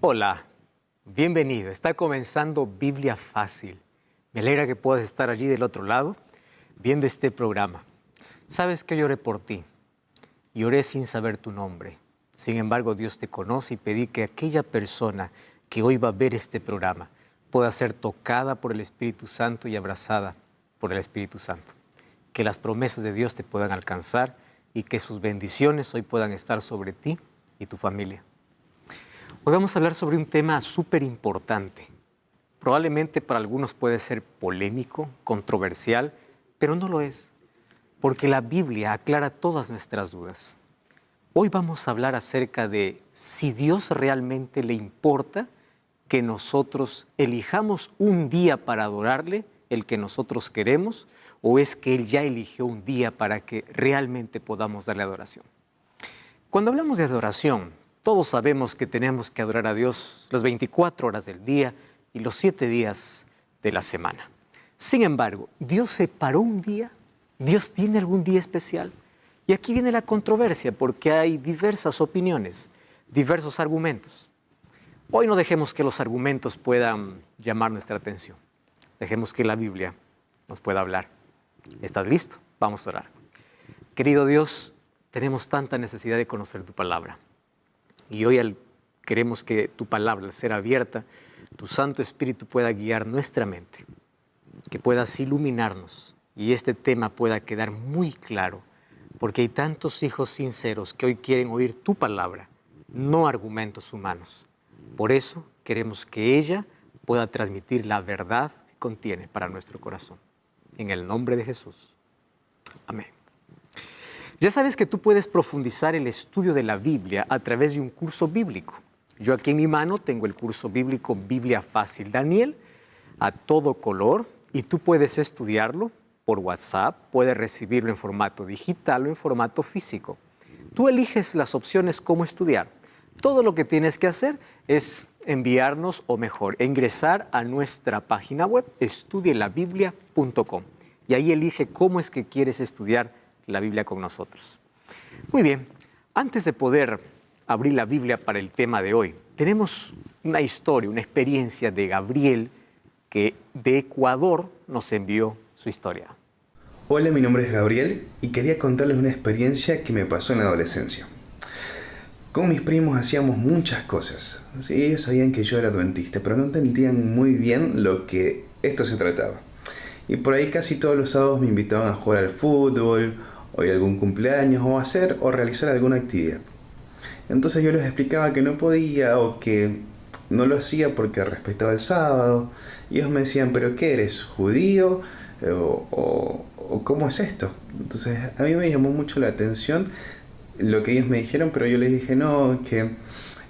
Hola, bienvenido. Está comenzando Biblia Fácil. Me alegra que puedas estar allí del otro lado viendo este programa. Sabes que yo oré por ti y oré sin saber tu nombre. Sin embargo, Dios te conoce y pedí que aquella persona que hoy va a ver este programa pueda ser tocada por el Espíritu Santo y abrazada por el Espíritu Santo. Que las promesas de Dios te puedan alcanzar y que sus bendiciones hoy puedan estar sobre ti y tu familia. Hoy vamos a hablar sobre un tema súper importante. Probablemente para algunos puede ser polémico, controversial, pero no lo es, porque la Biblia aclara todas nuestras dudas. Hoy vamos a hablar acerca de si Dios realmente le importa que nosotros elijamos un día para adorarle, el que nosotros queremos, o es que Él ya eligió un día para que realmente podamos darle adoración. Cuando hablamos de adoración, todos sabemos que tenemos que adorar a Dios las 24 horas del día y los 7 días de la semana. Sin embargo, ¿Dios separó un día? ¿Dios tiene algún día especial? Y aquí viene la controversia porque hay diversas opiniones, diversos argumentos. Hoy no dejemos que los argumentos puedan llamar nuestra atención. Dejemos que la Biblia nos pueda hablar. ¿Estás listo? Vamos a orar. Querido Dios, tenemos tanta necesidad de conocer tu palabra. Y hoy queremos que tu palabra, al ser abierta, tu Santo Espíritu pueda guiar nuestra mente, que puedas iluminarnos y este tema pueda quedar muy claro, porque hay tantos hijos sinceros que hoy quieren oír tu palabra, no argumentos humanos. Por eso queremos que ella pueda transmitir la verdad que contiene para nuestro corazón. En el nombre de Jesús. Amén. Ya sabes que tú puedes profundizar el estudio de la Biblia a través de un curso bíblico. Yo aquí en mi mano tengo el curso bíblico Biblia Fácil Daniel, a todo color, y tú puedes estudiarlo por WhatsApp, puedes recibirlo en formato digital o en formato físico. Tú eliges las opciones cómo estudiar. Todo lo que tienes que hacer es enviarnos, o mejor, ingresar a nuestra página web, estudielabiblia.com, y ahí elige cómo es que quieres estudiar la Biblia con nosotros. Muy bien, antes de poder abrir la Biblia para el tema de hoy, tenemos una historia, una experiencia de Gabriel que de Ecuador nos envió su historia. Hola, mi nombre es Gabriel y quería contarles una experiencia que me pasó en la adolescencia. Con mis primos hacíamos muchas cosas. Sí, ellos sabían que yo era adventista, pero no entendían muy bien lo que esto se trataba. Y por ahí casi todos los sábados me invitaban a jugar al fútbol, o ir a algún cumpleaños, o hacer o realizar alguna actividad. Entonces yo les explicaba que no podía o que no lo hacía porque respetaba el sábado. Y ellos me decían, ¿pero qué eres? ¿Judío? ¿O cómo es esto? Entonces a mí me llamó mucho la atención lo que ellos me dijeron, pero yo les dije no, que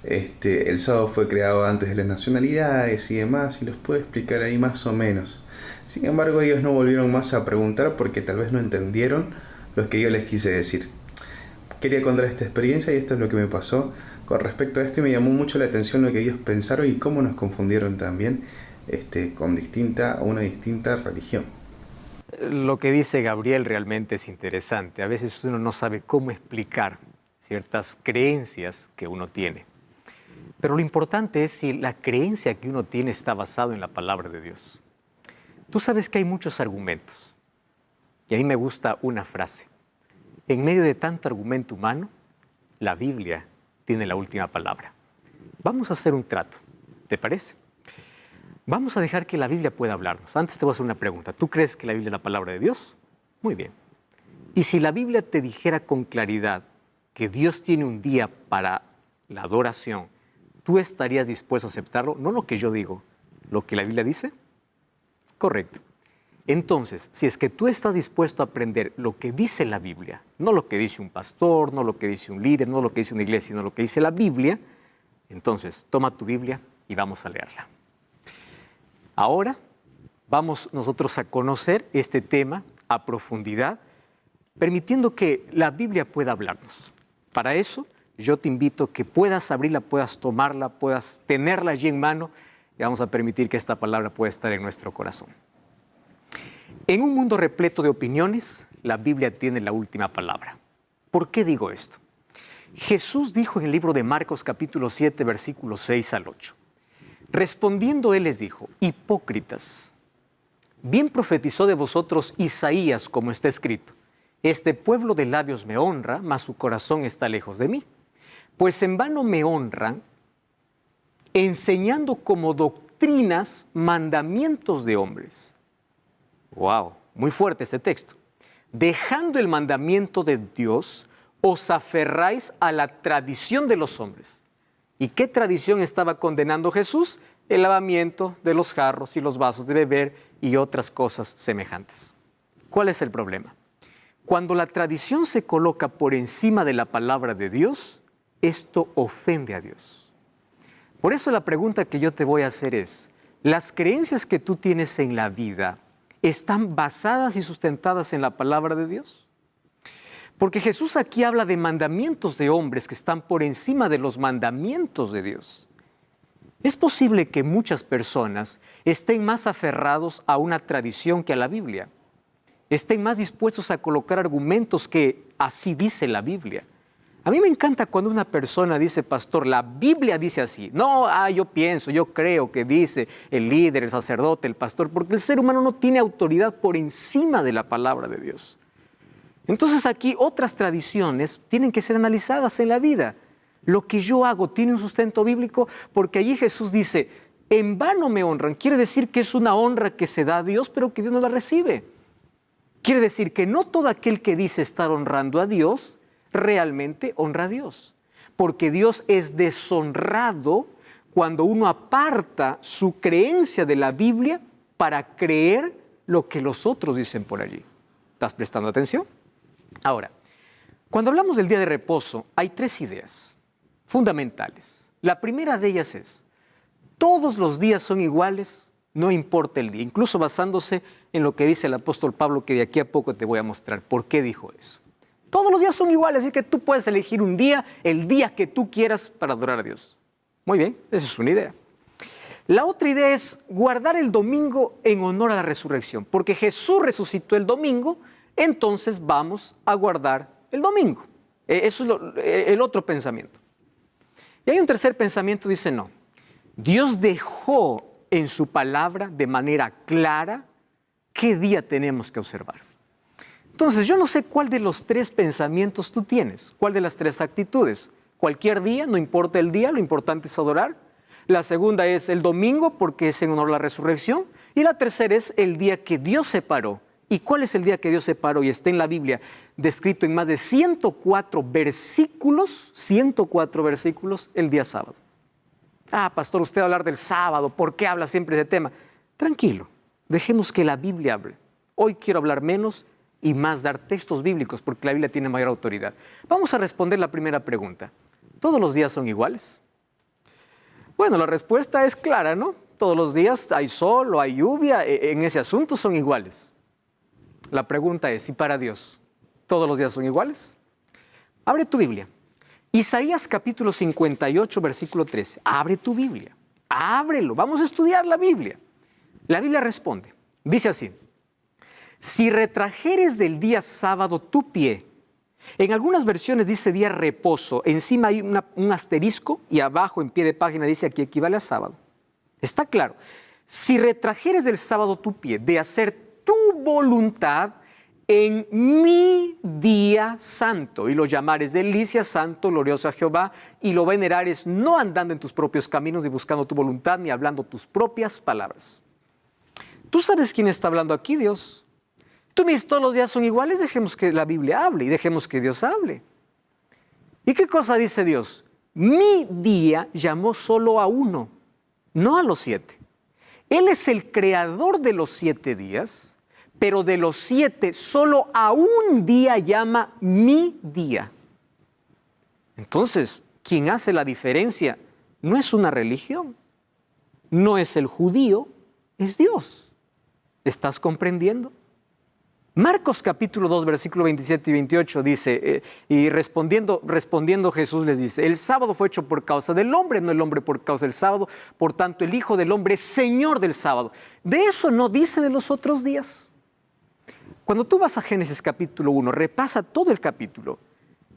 el sábado fue creado antes de las nacionalidades y demás, y los puedo explicar ahí más o menos. Sin embargo, ellos no volvieron más a preguntar porque tal vez no entendieron lo que yo les quise decir. Quería contar esta experiencia y esto es lo que me pasó con respecto a esto, y me llamó mucho la atención lo que ellos pensaron y cómo nos confundieron también con una distinta religión. Lo que dice Gabriel realmente es interesante. A veces uno no sabe cómo explicar ciertas creencias que uno tiene. Pero lo importante es si la creencia que uno tiene está basada en la palabra de Dios. Tú sabes que hay muchos argumentos. Y a mí me gusta una frase. En medio de tanto argumento humano, la Biblia tiene la última palabra. Vamos a hacer un trato, ¿te parece? Vamos a dejar que la Biblia pueda hablarnos. Antes te voy a hacer una pregunta. ¿Tú crees que la Biblia es la palabra de Dios? Muy bien. Y si la Biblia te dijera con claridad que Dios tiene un día para la adoración, ¿tú estarías dispuesto a aceptarlo? No lo que yo digo, lo que la Biblia dice. Correcto. Entonces, si es que tú estás dispuesto a aprender lo que dice la Biblia, no lo que dice un pastor, no lo que dice un líder, no lo que dice una iglesia, sino lo que dice la Biblia, entonces toma tu Biblia y vamos a leerla. Ahora vamos nosotros a conocer este tema a profundidad, permitiendo que la Biblia pueda hablarnos. Para eso, yo te invito a que puedas abrirla, puedas tomarla, puedas tenerla allí en mano, y vamos a permitir que esta palabra pueda estar en nuestro corazón. En un mundo repleto de opiniones, la Biblia tiene la última palabra. ¿Por qué digo esto? Jesús dijo en el libro de Marcos capítulo 7, versículos 6 al 8. Respondiendo él les dijo, hipócritas, bien profetizó de vosotros Isaías como está escrito. Este pueblo de labios me honra, mas su corazón está lejos de mí. Pues en vano me honran, enseñando como doctrinas mandamientos de hombres. ¡Wow! Muy fuerte este texto. Dejando el mandamiento de Dios, os aferráis a la tradición de los hombres. ¿Y qué tradición estaba condenando Jesús? El lavamiento de los jarros y los vasos de beber y otras cosas semejantes. ¿Cuál es el problema? Cuando la tradición se coloca por encima de la palabra de Dios, esto ofende a Dios. Por eso la pregunta que yo te voy a hacer es, ¿las creencias que tú tienes en la vida están basadas y sustentadas en la palabra de Dios? Porque Jesús aquí habla de mandamientos de hombres que están por encima de los mandamientos de Dios. Es posible que muchas personas estén más aferrados a una tradición que a la Biblia. Estén más dispuestos a colocar argumentos que así dice la Biblia. A mí me encanta cuando una persona dice, pastor, la Biblia dice así. No, yo pienso, yo creo que dice el líder, el sacerdote, el pastor, porque el ser humano no tiene autoridad por encima de la palabra de Dios. Entonces aquí otras tradiciones tienen que ser analizadas en la vida. Lo que yo hago tiene un sustento bíblico porque allí Jesús dice, en vano me honran. Quiere decir que es una honra que se da a Dios, pero que Dios no la recibe. Quiere decir que no todo aquel que dice estar honrando a Dios, realmente honra a Dios. Porque Dios es deshonrado cuando uno aparta su creencia de la Biblia para creer lo que los otros dicen por allí. ¿Estás prestando atención? Ahora, cuando hablamos del día de reposo, hay tres ideas fundamentales. La primera de ellas es, todos los días son iguales, no importa el día, incluso basándose en lo que dice el apóstol Pablo, que de aquí a poco te voy a mostrar por qué dijo eso. Todos los días son iguales, así que tú puedes elegir un día, el día que tú quieras para adorar a Dios. Muy bien, esa es una idea. La otra idea es guardar el domingo en honor a la resurrección, porque Jesús resucitó el domingo, entonces vamos a guardar el domingo. Eso es el otro pensamiento. Y hay un tercer pensamiento, dice no. Dios dejó en su palabra de manera clara qué día tenemos que observar. Entonces, yo no sé cuál de los tres pensamientos tú tienes, cuál de las tres actitudes. Cualquier día, no importa el día, lo importante es adorar. La segunda es el domingo, porque es en honor a la resurrección. Y la tercera es el día que Dios separó. ¿Y cuál es el día que Dios separó? Y está en la Biblia, descrito en más de 104 versículos, el día sábado. Pastor, usted va a hablar del sábado, ¿por qué habla siempre de ese tema? Tranquilo, dejemos que la Biblia hable. Hoy quiero hablar menos y más dar textos bíblicos, porque la Biblia tiene mayor autoridad. Vamos a responder la primera pregunta. ¿Todos los días son iguales? Bueno, la respuesta es clara, ¿no? Todos los días hay sol o hay lluvia, en ese asunto son iguales. La pregunta es, ¿y para Dios todos los días son iguales? Abre tu Biblia. Isaías capítulo 58, versículo 13. Abre tu Biblia. Ábrelo. Vamos a estudiar la Biblia. La Biblia responde. Dice así. Si retrajeres del día sábado tu pie. En algunas versiones dice día reposo. Encima hay un asterisco y abajo en pie de página dice aquí equivale a sábado. Está claro. Si retrajeres del sábado tu pie de hacer tu voluntad en mi día santo, y lo llamares delicia, santo, glorioso a Jehová, y lo venerares no andando en tus propios caminos, ni buscando tu voluntad, ni hablando tus propias palabras. ¿Tú sabes quién está hablando aquí, Dios? Tú me dices, todos los días son iguales, dejemos que la Biblia hable, y dejemos que Dios hable. ¿Y qué cosa dice Dios? Mi día llamó solo a uno, no a los 7. Él es el creador de los 7 días, pero de los 7 solo a un día llama mi día. Entonces, quien hace la diferencia no es una religión, no es el judío, es Dios. ¿Estás comprendiendo? Marcos capítulo 2, versículo 27 y 28 dice, y respondiendo Jesús les dice, el sábado fue hecho por causa del hombre, no el hombre por causa del sábado, por tanto el Hijo del Hombre es Señor del sábado. De eso no dice de los otros días. Cuando tú vas a Génesis capítulo 1, repasa todo el capítulo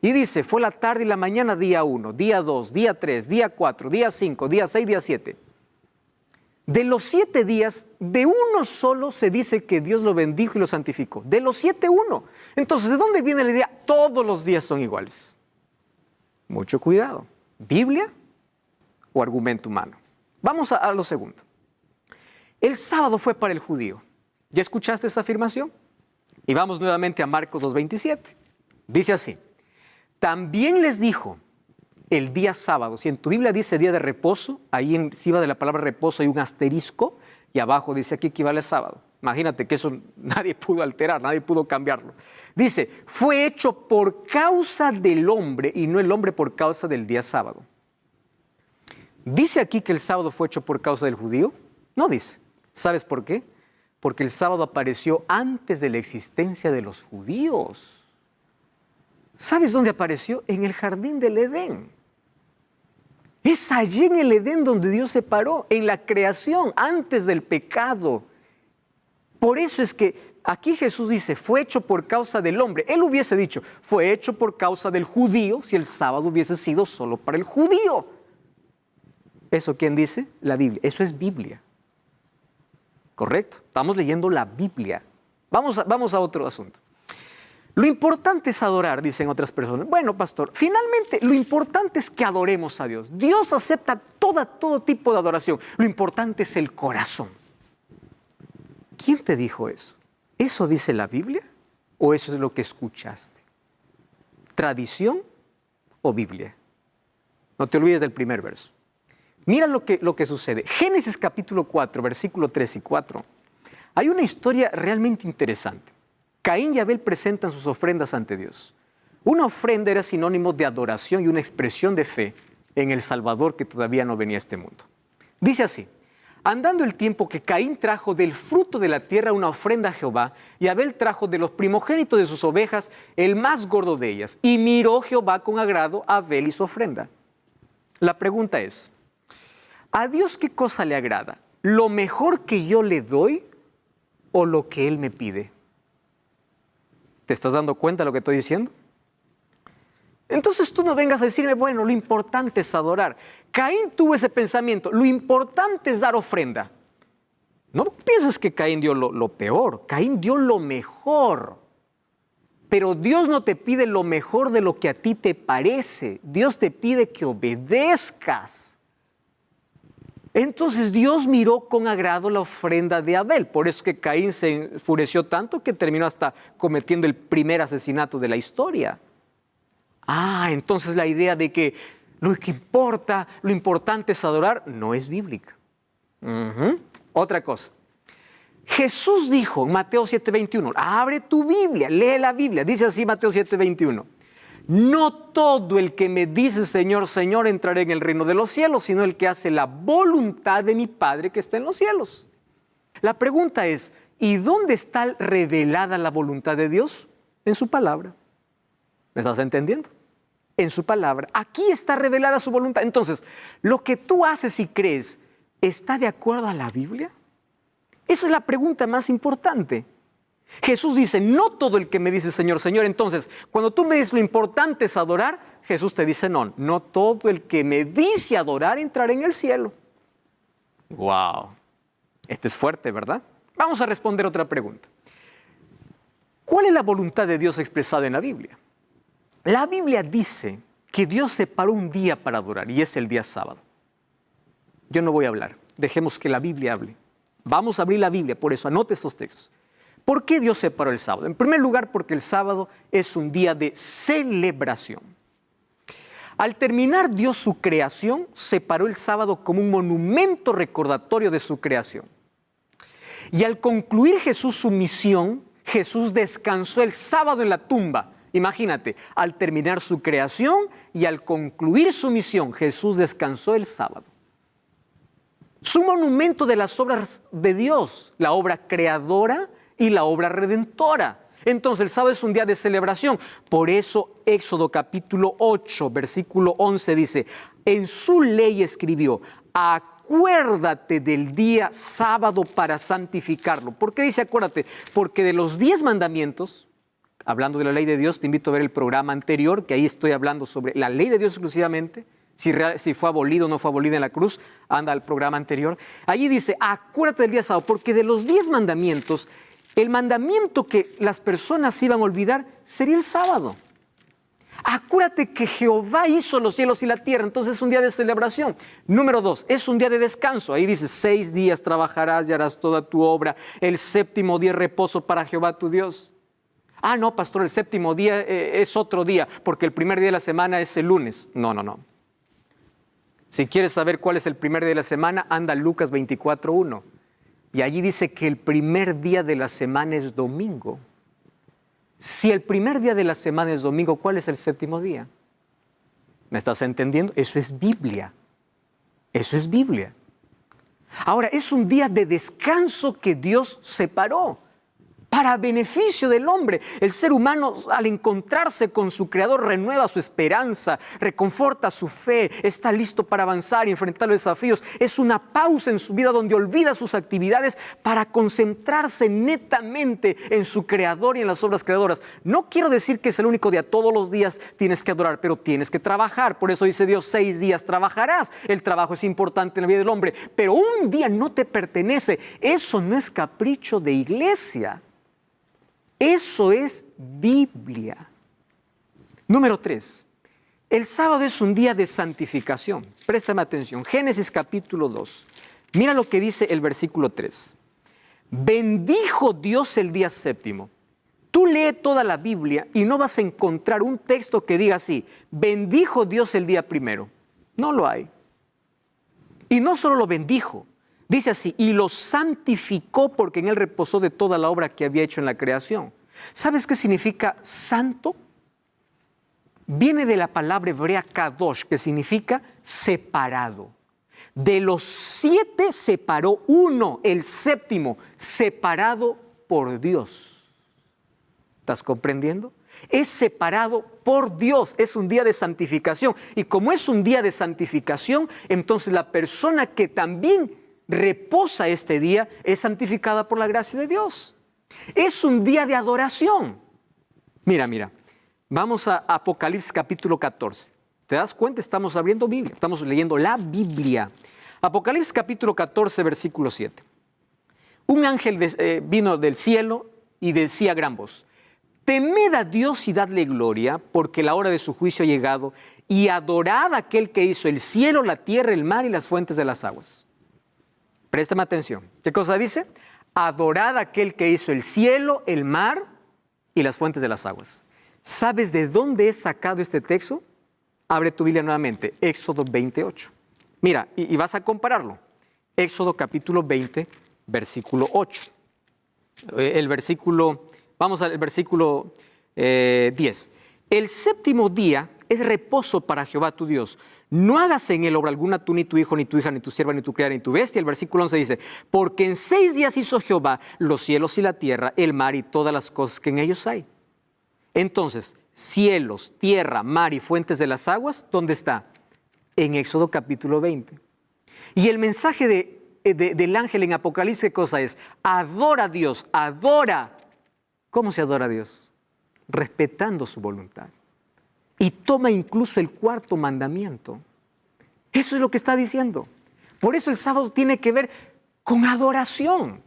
Y dice, fue la tarde y la mañana, día 1, día 2, día 3, día 4, día 5, día 6, día 7. De los 7 días, de uno solo se dice que Dios lo bendijo y lo santificó. De los 7, uno. Entonces, ¿de dónde viene la idea? Todos los días son iguales. Mucho cuidado. ¿Biblia o argumento humano? Vamos a lo segundo. El sábado fue para el judío. ¿Ya escuchaste esa afirmación? Y vamos nuevamente a Marcos 2:27. Dice así. También les dijo el día sábado. Si en tu Biblia dice día de reposo, ahí encima de la palabra reposo hay un asterisco y abajo dice aquí equivale a sábado. Imagínate que eso nadie pudo alterar, nadie pudo cambiarlo. Dice, fue hecho por causa del hombre y no el hombre por causa del día sábado. ¿Dice aquí que el sábado fue hecho por causa del judío? No dice. ¿Sabes por qué? Porque el sábado apareció antes de la existencia de los judíos. ¿Sabes dónde apareció? En el jardín del Edén. Es allí en el Edén donde Dios se paró, en la creación, antes del pecado. Por eso es que aquí Jesús dice, fue hecho por causa del hombre. Él hubiese dicho, fue hecho por causa del judío, si el sábado hubiese sido solo para el judío. ¿Eso quién dice? La Biblia. Eso es Biblia. ¿Correcto? Estamos leyendo la Biblia. Vamos a otro asunto. Lo importante es adorar, dicen otras personas. Bueno, pastor, finalmente lo importante es que adoremos a Dios. Dios acepta todo tipo de adoración. Lo importante es el corazón. ¿Quién te dijo eso? ¿Eso dice la Biblia o eso es lo que escuchaste? ¿Tradición o Biblia? No te olvides del primer verso. Mira lo que sucede. Génesis capítulo 4, versículo 3 y 4. Hay una historia realmente interesante. Caín y Abel presentan sus ofrendas ante Dios. Una ofrenda era sinónimo de adoración y una expresión de fe en el Salvador que todavía no venía a este mundo. Dice así, andando el tiempo que Caín trajo del fruto de la tierra una ofrenda a Jehová, y Abel trajo de los primogénitos de sus ovejas el más gordo de ellas, y miró Jehová con agrado a Abel y su ofrenda. La pregunta es, ¿a Dios qué cosa le agrada? ¿Lo mejor que yo le doy o lo que Él me pide? ¿Te estás dando cuenta de lo que estoy diciendo? Entonces tú no vengas a decirme, bueno, lo importante es adorar. Caín tuvo ese pensamiento, lo importante es dar ofrenda. No pienses que Caín dio lo peor, Caín dio lo mejor. Pero Dios no te pide lo mejor de lo que a ti te parece. Dios te pide que obedezcas. Entonces Dios miró con agrado la ofrenda de Abel. Por eso que Caín se enfureció tanto que terminó hasta cometiendo el primer asesinato de la historia. Entonces la idea de que lo importante es adorar, no es bíblica. Otra cosa. Jesús dijo en Mateo 7:21, abre tu Biblia, lee la Biblia. Dice así Mateo 7:21. No todo el que me dice Señor, Señor entrará en el reino de los cielos, sino el que hace la voluntad de mi Padre que está en los cielos. La pregunta es, ¿y dónde está revelada la voluntad de Dios? En su palabra. ¿Me estás entendiendo? En su palabra. Aquí está revelada su voluntad. Entonces, lo que tú haces y crees, ¿está de acuerdo a la Biblia? Esa es la pregunta más importante. Jesús dice, no todo el que me dice Señor, Señor. Entonces, cuando tú me dices lo importante es adorar, Jesús te dice, no todo el que me dice adorar entrará en el cielo. ¡Wow! Este es fuerte, ¿verdad? Vamos a responder otra pregunta. ¿Cuál es la voluntad de Dios expresada en la Biblia? La Biblia dice que Dios separó un día para adorar y es el día sábado. Yo no voy a hablar, dejemos que la Biblia hable. Vamos a abrir la Biblia, por eso anote estos textos. ¿Por qué Dios separó el sábado? En primer lugar, porque el sábado es un día de celebración. Al terminar Dios su creación, separó el sábado como un monumento recordatorio de su creación. Y al concluir Jesús su misión, Jesús descansó el sábado en la tumba. Imagínate, al terminar su creación y al concluir su misión, Jesús descansó el sábado. Es un monumento de las obras de Dios, la obra creadora y la obra redentora. Entonces el sábado es un día de celebración. Por eso Éxodo capítulo 8, versículo 11 dice, en su ley escribió, acuérdate del día sábado para santificarlo. ¿Por qué dice acuérdate? Porque de los 10 mandamientos, hablando de la ley de Dios, te invito a ver el programa anterior, que ahí estoy hablando sobre la ley de Dios exclusivamente, si fue abolido o no fue abolida en la cruz, anda al programa anterior. Allí dice, acuérdate del día sábado, porque de los 10 mandamientos, el mandamiento que las personas iban a olvidar sería el sábado. Acuérdate que Jehová hizo los cielos y la tierra, entonces es un día de celebración. Número 2, es un día de descanso. Ahí dice, 6 días trabajarás y harás toda tu obra. El séptimo día es reposo para Jehová tu Dios. Ah, no, pastor, el séptimo día es otro día, porque el primer día de la semana es el lunes. No. Si quieres saber cuál es el primer día de la semana, anda a Lucas 24:1. Y allí dice que el primer día de la semana es domingo. Si el primer día de la semana es domingo, ¿cuál es el séptimo día? ¿Me estás entendiendo? Eso es Biblia. Eso es Biblia. Ahora, es un día de descanso que Dios separó para beneficio del hombre. El ser humano, al encontrarse con su Creador, renueva su esperanza, reconforta su fe, está listo para avanzar y enfrentar los desafíos. Es una pausa en su vida donde olvida sus actividades para concentrarse netamente en su Creador y en las obras creadoras. No quiero decir que es el único día, todos los días tienes que adorar, pero tienes que trabajar. Por eso dice Dios, 6 días trabajarás. El trabajo es importante en la vida del hombre, pero un día no te pertenece. Eso no es capricho de iglesia. Eso es Biblia. Número 3. El sábado es un día de santificación. Préstame atención. Génesis capítulo 2. Mira lo que dice el versículo 3. Bendijo Dios el día séptimo. Tú lee toda la Biblia y no vas a encontrar un texto que diga así, bendijo Dios el día primero. No lo hay. Y no solo lo bendijo. Dice así, y lo santificó porque en él reposó de toda la obra que había hecho en la creación. ¿Sabes qué significa santo? Viene de la palabra hebrea kadosh, que significa separado. De los 7 separó uno, el séptimo, separado por Dios. ¿Estás comprendiendo? Es separado por Dios, es un día de santificación. Y como es un día de santificación, entonces la persona que también reposa este día es santificada por la gracia de Dios. Es un día de adoración. Mira, vamos a Apocalipsis capítulo 14. ¿Te das cuenta? Estamos abriendo Biblia, estamos leyendo la Biblia. Apocalipsis capítulo 14, versículo 7. Un ángel vino del cielo y decía a gran voz, temed a Dios y dadle gloria, porque la hora de su juicio ha llegado, y adorad a aquel que hizo el cielo, la tierra, el mar y las fuentes de las aguas. Préstame atención. ¿Qué cosa dice? Adorad a aquel que hizo el cielo, el mar y las fuentes de las aguas. ¿Sabes de dónde es sacado este texto? Abre tu Biblia nuevamente, Éxodo 28. Mira, y vas a compararlo. Éxodo capítulo 20, versículo 8. Vamos al versículo 10. El séptimo día es reposo para Jehová tu Dios. No hagas en él obra alguna tú, ni tu hijo, ni tu hija, ni tu sierva, ni tu criada, ni tu bestia. El versículo 11 dice, porque en 6 días hizo Jehová los cielos y la tierra, el mar y todas las cosas que en ellos hay. Entonces, cielos, tierra, mar y fuentes de las aguas, ¿dónde está? En Éxodo capítulo 20. Y el mensaje del ángel en Apocalipsis, ¿qué cosa es? Adora a Dios, adora. ¿Cómo se adora a Dios? Respetando su voluntad. Y toma incluso el 4º mandamiento. Eso es lo que está diciendo. Por eso el sábado tiene que ver con adoración.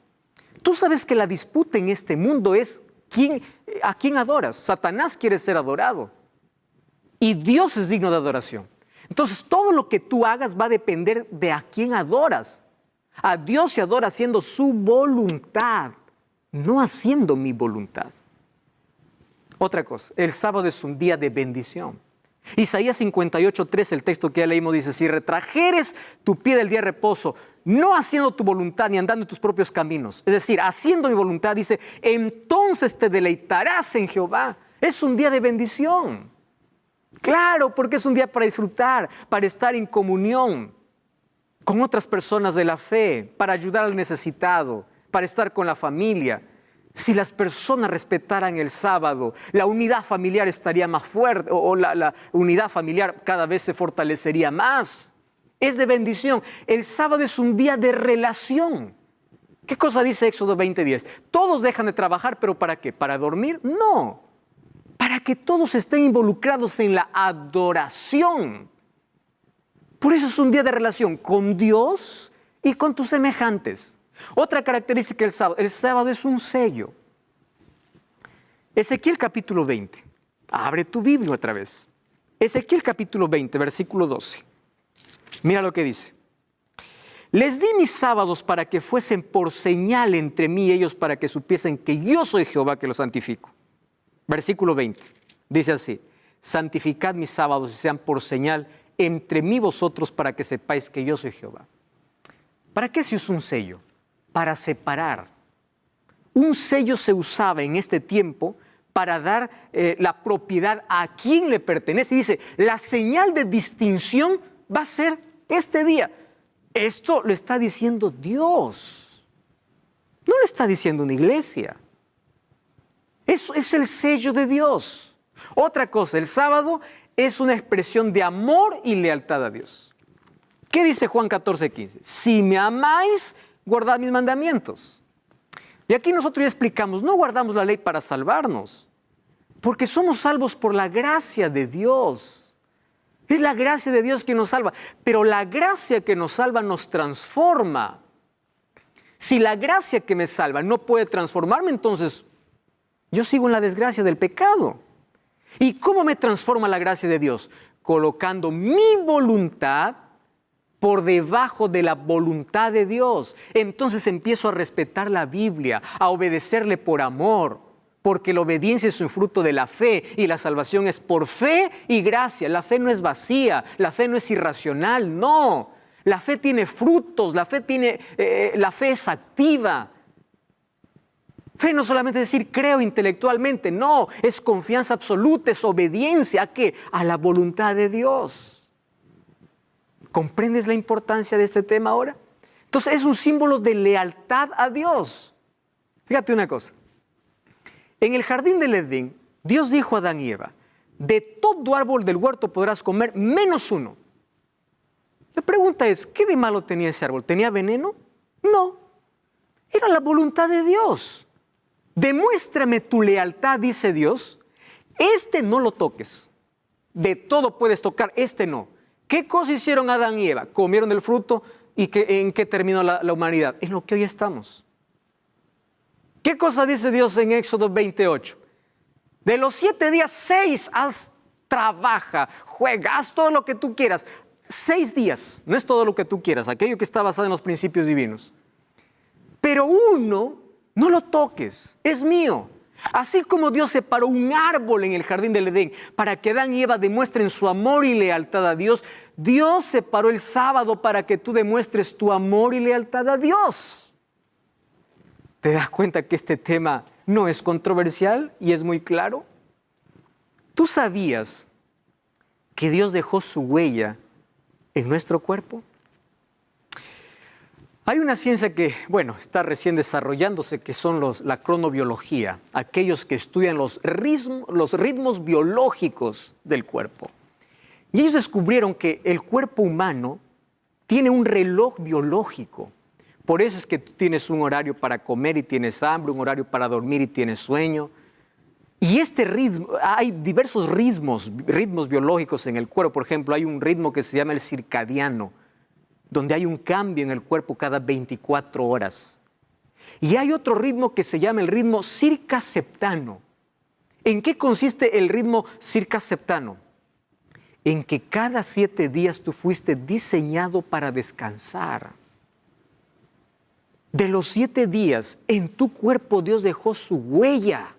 Tú sabes que la disputa en este mundo es ¿a quién adoras? Satanás quiere ser adorado. Y Dios es digno de adoración. Entonces todo lo que tú hagas va a depender de a quién adoras. A Dios se adora haciendo su voluntad, no haciendo mi voluntad. Otra cosa, el sábado es un día de bendición. Isaías 58:3, el texto que ya leímos, dice, si retrajeres tu pie del día de reposo, no haciendo tu voluntad ni andando en tus propios caminos, es decir, haciendo mi voluntad, dice, entonces te deleitarás en Jehová. Es un día de bendición. Claro, porque es un día para disfrutar, para estar en comunión con otras personas de la fe, para ayudar al necesitado, para estar con la familia. Si las personas respetaran el sábado, la unidad familiar estaría más fuerte o la unidad familiar cada vez se fortalecería más. Es de bendición. El sábado es un día de relación. ¿Qué cosa dice Éxodo 20:10? Todos dejan de trabajar, ¿pero para qué? ¿Para dormir? No. que todos estén involucrados en la adoración. Por eso es un día de relación con Dios y con tus semejantes. Otra característica del sábado, el sábado es un sello. Ezequiel capítulo 20. Abre tu Biblia otra vez. Ezequiel capítulo 20, versículo 12. Mira lo que dice. Les di mis sábados para que fuesen por señal entre mí y ellos, para que supiesen que yo soy Jehová que los santifico. Versículo 20. Dice así. Santificad mis sábados y sean por señal entre mí y vosotros, para que sepáis que yo soy Jehová. ¿Para qué se usa un sello? Para separar. Un sello se usaba en este tiempo para dar la propiedad a quien le pertenece. Y dice, la señal de distinción va a ser este día. Esto lo está diciendo Dios. No lo está diciendo una iglesia. Eso es el sello de Dios. Otra cosa, el sábado es una expresión de amor y lealtad a Dios. ¿Qué dice Juan 14:15? Si me amáis, guardad mis mandamientos. Y aquí nosotros ya explicamos, no guardamos la ley para salvarnos, porque somos salvos por la gracia de Dios. Es la gracia de Dios que nos salva, pero la gracia que nos salva nos transforma. Si la gracia que me salva no puede transformarme, entonces yo sigo en la desgracia del pecado. ¿Y cómo me transforma la gracia de Dios? Colocando mi voluntad por debajo de la voluntad de Dios. Entonces empiezo a respetar la Biblia, a obedecerle por amor, porque la obediencia es un fruto de la fe y la salvación es por fe y gracia. La fe no es vacía, la fe no es irracional, no. La fe tiene frutos, la fe es activa. Fe no solamente es decir creo intelectualmente, no, es confianza absoluta, es obediencia. ¿A qué? A la voluntad de Dios. ¿Comprendes la importancia de este tema ahora? Entonces es un símbolo de lealtad a Dios. Fíjate una cosa. En el jardín del Edén, Dios dijo a Adán y Eva, de todo árbol del huerto podrás comer menos uno. La pregunta es, ¿qué de malo tenía ese árbol? ¿Tenía veneno? No, era la voluntad de Dios. Demuéstrame tu lealtad, dice Dios. Este no lo toques. De todo puedes tocar, este no. ¿Qué cosa hicieron Adán y Eva? Comieron del fruto y ¿en qué terminó la humanidad? En lo que hoy estamos. ¿Qué cosa dice Dios en Éxodo 28? De los 7 días, 6 trabaja, juega, haz todo lo que tú quieras. 6 días, no es todo lo que tú quieras, aquello que está basado en los principios divinos. Pero uno, no lo toques, es mío. Así como Dios separó un árbol en el jardín del Edén para que Adán y Eva demuestren su amor y lealtad a Dios, Dios separó el sábado para que tú demuestres tu amor y lealtad a Dios. ¿Te das cuenta que este tema no es controversial y es muy claro? ¿Tú sabías que Dios dejó su huella en nuestro cuerpo? Hay una ciencia que, está recién desarrollándose, que son la cronobiología, aquellos que estudian los ritmos biológicos del cuerpo. Y ellos descubrieron que el cuerpo humano tiene un reloj biológico. Por eso es que tú tienes un horario para comer y tienes hambre, un horario para dormir y tienes sueño. Y este ritmo, hay diversos ritmos biológicos en el cuerpo. Por ejemplo, hay un ritmo que se llama el circadiano, donde hay un cambio en el cuerpo cada 24 horas. Y hay otro ritmo que se llama el ritmo circaseptano. ¿En qué consiste el ritmo circaseptano? En que cada 7 días tú fuiste diseñado para descansar. De los 7 días, en tu cuerpo Dios dejó su huella.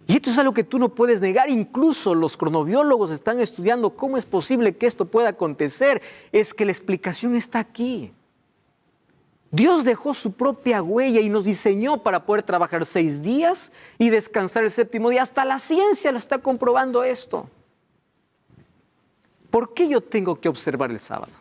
Y esto es algo que tú no puedes negar. Incluso los cronobiólogos están estudiando cómo es posible que esto pueda acontecer. Es que la explicación está aquí. Dios dejó su propia huella y nos diseñó para poder trabajar 6 días y descansar el 7º día. Hasta la ciencia lo está comprobando esto. ¿Por qué yo tengo que observar el sábado?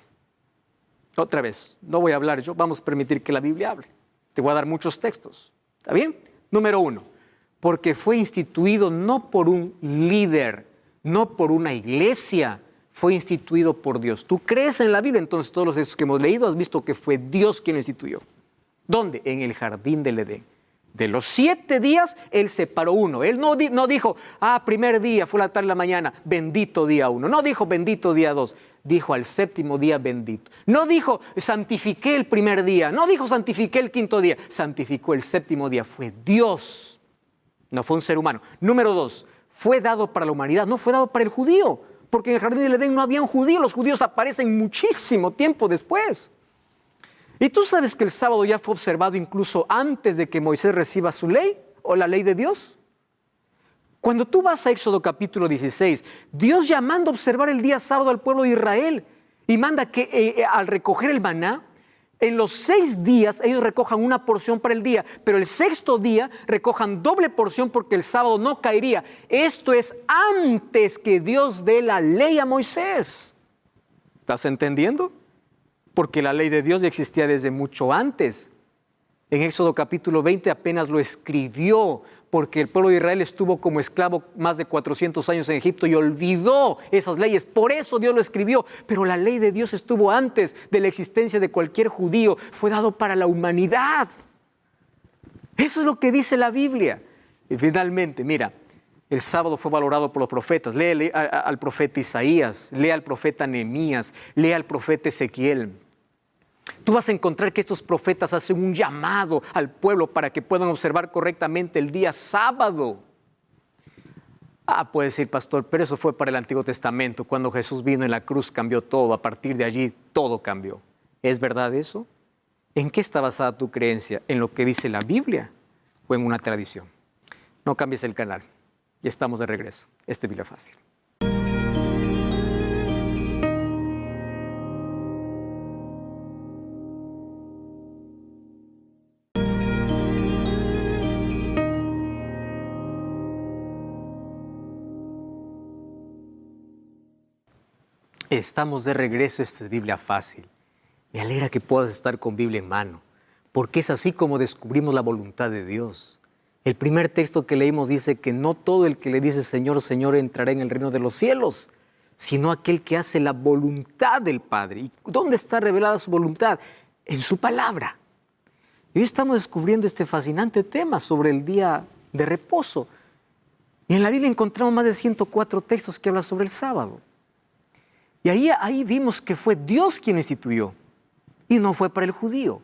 Otra vez, no voy a hablar yo, vamos a permitir que la Biblia hable. Te voy a dar muchos textos. ¿Está bien? Número 1. Porque fue instituido no por un líder, no por una iglesia, fue instituido por Dios. Tú crees en la Biblia, entonces todos los textos que hemos leído has visto que fue Dios quien lo instituyó. ¿Dónde? En el jardín del Edén. De los 7 días, Él separó uno. Él no dijo, primer día, fue la tarde de la mañana, bendito día 1. No dijo, bendito día 2. Dijo, al 7º día, bendito. No dijo, santifiqué el primer día. No dijo, santifiqué el 5º día. Santificó el 7º día. Fue Dios. No fue un ser humano. Número 2, fue dado para la humanidad. No fue dado para el judío. Porque en el jardín del Edén no había un judío. Los judíos aparecen muchísimo tiempo después. ¿Y tú sabes que el sábado ya fue observado incluso antes de que Moisés reciba su ley o la ley de Dios? Cuando tú vas a Éxodo capítulo 16, Dios ya manda observar el día sábado al pueblo de Israel y manda que al recoger el maná, en los 6 días ellos recojan una porción para el día, pero el 6º día recojan doble porción porque el sábado no caería. Esto es antes que Dios dé la ley a Moisés. ¿Estás entendiendo? Porque la ley de Dios ya existía desde mucho antes. En Éxodo capítulo 20 apenas lo escribió, porque el pueblo de Israel estuvo como esclavo más de 400 años en Egipto y olvidó esas leyes. Por eso Dios lo escribió. Pero la ley de Dios estuvo antes de la existencia de cualquier judío. Fue dado para la humanidad. Eso es lo que dice la Biblia. Y finalmente, mira, el sábado fue valorado por los profetas. Lee al profeta Isaías, lee al profeta Nehemías, lee al profeta Ezequiel. Tú vas a encontrar que estos profetas hacen un llamado al pueblo para que puedan observar correctamente el día sábado. Puede decir, pastor, pero eso fue para el Antiguo Testamento. Cuando Jesús vino en la cruz cambió todo. A partir de allí todo cambió. ¿Es verdad eso? ¿En qué está basada tu creencia? ¿En lo que dice la Biblia o en una tradición? No cambies el canal. Ya estamos de regreso. Biblia Fácil. Estamos de regreso. Esto es Biblia Fácil. Me alegra que puedas estar con Biblia en mano, porque es así como descubrimos la voluntad de Dios. El primer texto que leímos dice que no todo el que le dice Señor, Señor entrará en el reino de los cielos, sino aquel que hace la voluntad del Padre. ¿Y dónde está revelada su voluntad? En su palabra. Y hoy estamos descubriendo este fascinante tema sobre el día de reposo. Y en la Biblia encontramos más de 104 textos que hablan sobre el sábado. Y ahí vimos que fue Dios quien lo instituyó y no fue para el judío.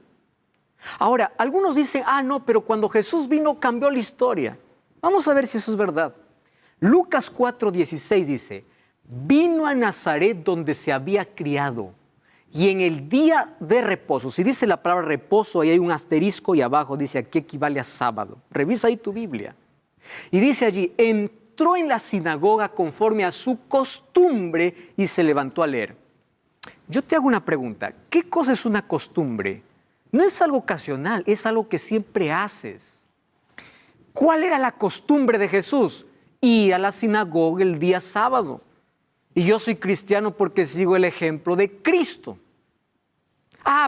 Ahora, algunos dicen, no, pero cuando Jesús vino cambió la historia. Vamos a ver si eso es verdad. Lucas 4:16 dice, vino a Nazaret donde se había criado y en el día de reposo. Si dice la palabra reposo, ahí hay un asterisco y abajo dice aquí equivale a sábado. Revisa ahí tu Biblia. Y dice allí, entró en la sinagoga conforme a su costumbre y se levantó a leer. Yo te hago una pregunta, ¿qué cosa es una costumbre? No es algo ocasional, es algo que siempre haces. ¿Cuál era la costumbre de Jesús? Ir a la sinagoga el día sábado. Y yo soy cristiano porque sigo el ejemplo de Cristo.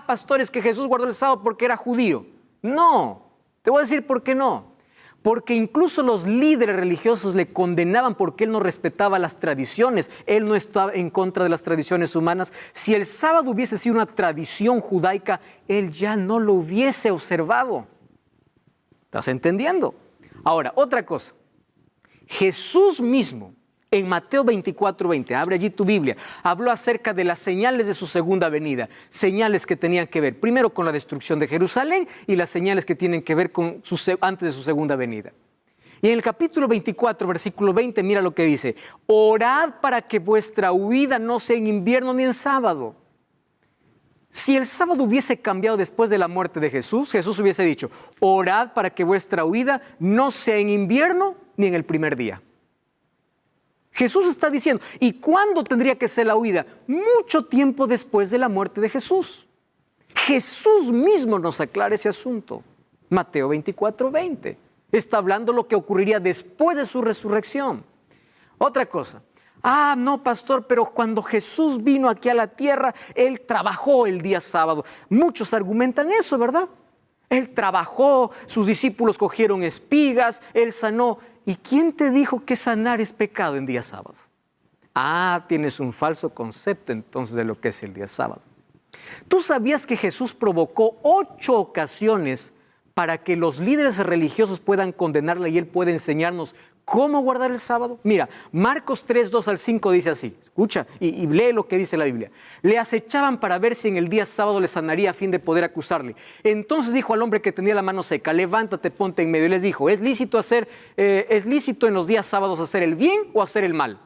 Pastor, es que Jesús guardó el sábado porque era judío. No, te voy a decir por qué no. Porque incluso los líderes religiosos le condenaban porque él no respetaba las tradiciones. Él no estaba en contra de las tradiciones humanas. Si el sábado hubiese sido una tradición judaica, él ya no lo hubiese observado. ¿Estás entendiendo? Ahora, otra cosa. Jesús mismo, en Mateo 24:20, abre allí tu Biblia, habló acerca de las señales de su segunda venida, señales que tenían que ver primero con la destrucción de Jerusalén y las señales que tienen que ver con antes de su segunda venida. Y en el capítulo 24, versículo 20, mira lo que dice, orad para que vuestra huida no sea en invierno ni en sábado. Si el sábado hubiese cambiado después de la muerte de Jesús, Jesús hubiese dicho, orad para que vuestra huida no sea en invierno ni en el primer día. Jesús está diciendo, ¿y cuándo tendría que ser la huida? Mucho tiempo después de la muerte de Jesús. Jesús mismo nos aclara ese asunto. Mateo 24:20. Está hablando lo que ocurriría después de su resurrección. Otra cosa. No, pastor, pero cuando Jesús vino aquí a la tierra, Él trabajó el día sábado. Muchos argumentan eso, ¿verdad? Él trabajó, sus discípulos cogieron espigas, Él sanó. ¿Y quién te dijo que sanar es pecado en día sábado? Tienes un falso concepto entonces de lo que es el día sábado. ¿Tú sabías que Jesús provocó 8 ocasiones para que los líderes religiosos puedan condenarla y él pueda enseñarnos cómo guardar el sábado? Mira, Marcos 3, 2 al 5 dice así, escucha y lee lo que dice la Biblia. Le acechaban para ver si en el día sábado le sanaría a fin de poder acusarle. Entonces dijo al hombre que tenía la mano seca, levántate, ponte en medio. Y les dijo, ¿es lícito en los días sábados hacer el bien o hacer el mal?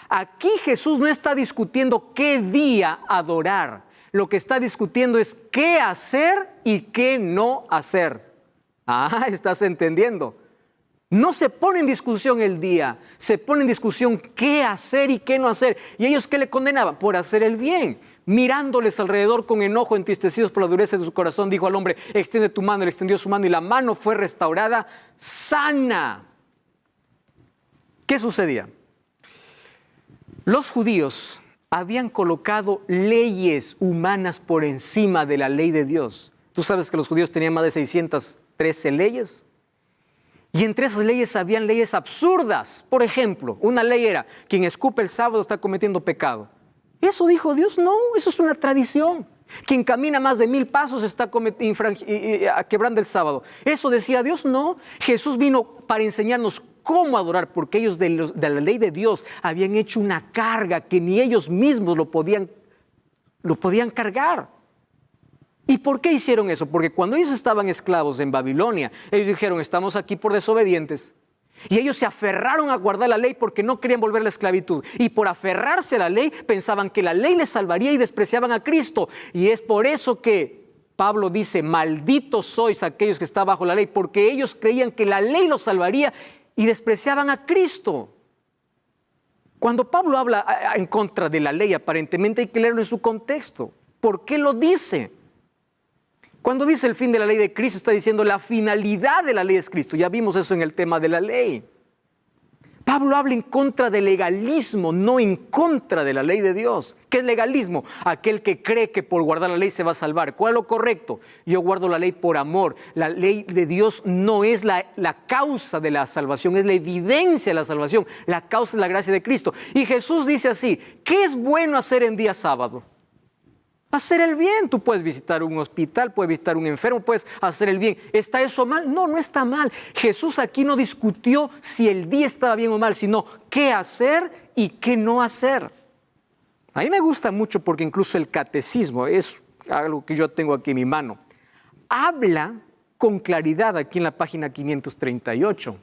Aquí Jesús no está discutiendo qué día adorar. Lo que está discutiendo es qué hacer y qué no hacer. Ah, ¿estás entendiendo? No se pone en discusión el día, se pone en discusión qué hacer y qué no hacer. ¿Y ellos qué le condenaban? Por hacer el bien. Mirándoles alrededor con enojo, entristecidos por la dureza de su corazón, dijo al hombre, extiende tu mano. Él extendió su mano y la mano fue restaurada sana. ¿Qué sucedía? Los judíos habían colocado leyes humanas por encima de la ley de Dios. Tú sabes que los judíos tenían más de 613 leyes. Y entre esas leyes habían leyes absurdas. Por ejemplo, una ley era, quien escupe el sábado está cometiendo pecado. ¿Eso dijo Dios? No, eso es una tradición. Quien camina más de 1000 pasos está quebrando el sábado. ¿Eso decía Dios? No. Jesús vino para enseñarnos cómo adorar, porque ellos de la ley de Dios habían hecho una carga que ni ellos mismos lo podían cargar. ¿Y por qué hicieron eso? Porque cuando ellos estaban esclavos en Babilonia, ellos dijeron, estamos aquí por desobedientes. Y ellos se aferraron a guardar la ley porque no querían volver a la esclavitud. Y por aferrarse a la ley, pensaban que la ley les salvaría y despreciaban a Cristo. Y es por eso que Pablo dice, malditos sois aquellos que están bajo la ley, porque ellos creían que la ley los salvaría y despreciaban a Cristo. Cuando Pablo habla en contra de la ley, aparentemente hay que leerlo en su contexto. ¿Por qué lo dice? Cuando dice el fin de la ley de Cristo, está diciendo la finalidad de la ley es Cristo. Ya vimos eso en el tema de la ley. Pablo habla en contra del legalismo, no en contra de la ley de Dios. ¿Qué es legalismo? Aquel que cree que por guardar la ley se va a salvar. ¿Cuál es lo correcto? Yo guardo la ley por amor. La ley de Dios no es la causa de la salvación, es la evidencia de la salvación. La causa es la gracia de Cristo. Y Jesús dice así, ¿qué es bueno hacer en día sábado? Hacer el bien. Tú puedes visitar un hospital, puedes visitar un enfermo, puedes hacer el bien. ¿Está eso mal? No, no está mal. Jesús aquí no discutió si el día estaba bien o mal, sino qué hacer y qué no hacer. A mí me gusta mucho porque incluso el catecismo, es algo que yo tengo aquí en mi mano, habla con claridad aquí en la página 538.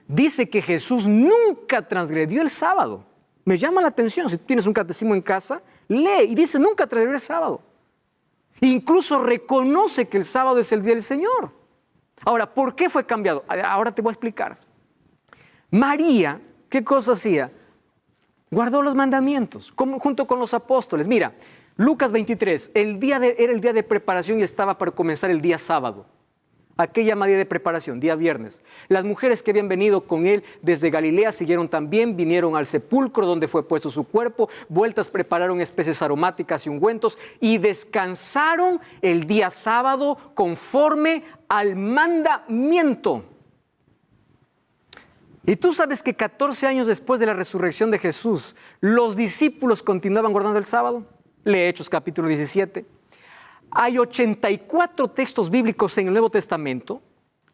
Dice que Jesús nunca transgredió el sábado. Me llama la atención, si tú tienes un catecismo en casa, lee y dice nunca transgredió el sábado. Incluso reconoce que el sábado es el día del Señor. Ahora, ¿por qué fue cambiado? Ahora te voy a explicar. María, ¿qué cosa hacía? Guardó los mandamientos, junto con los apóstoles. Mira, Lucas 23, era el día de preparación y estaba para comenzar el día sábado. Aquella llama día de preparación, día viernes. Las mujeres que habían venido con él desde Galilea siguieron también, vinieron al sepulcro donde fue puesto su cuerpo, vueltas prepararon especies aromáticas y ungüentos y descansaron el día sábado conforme al mandamiento. Y tú sabes que 14 años después de la resurrección de Jesús, los discípulos continuaban guardando el sábado. Lee Hechos capítulo 17. Hay 84 textos bíblicos en el Nuevo Testamento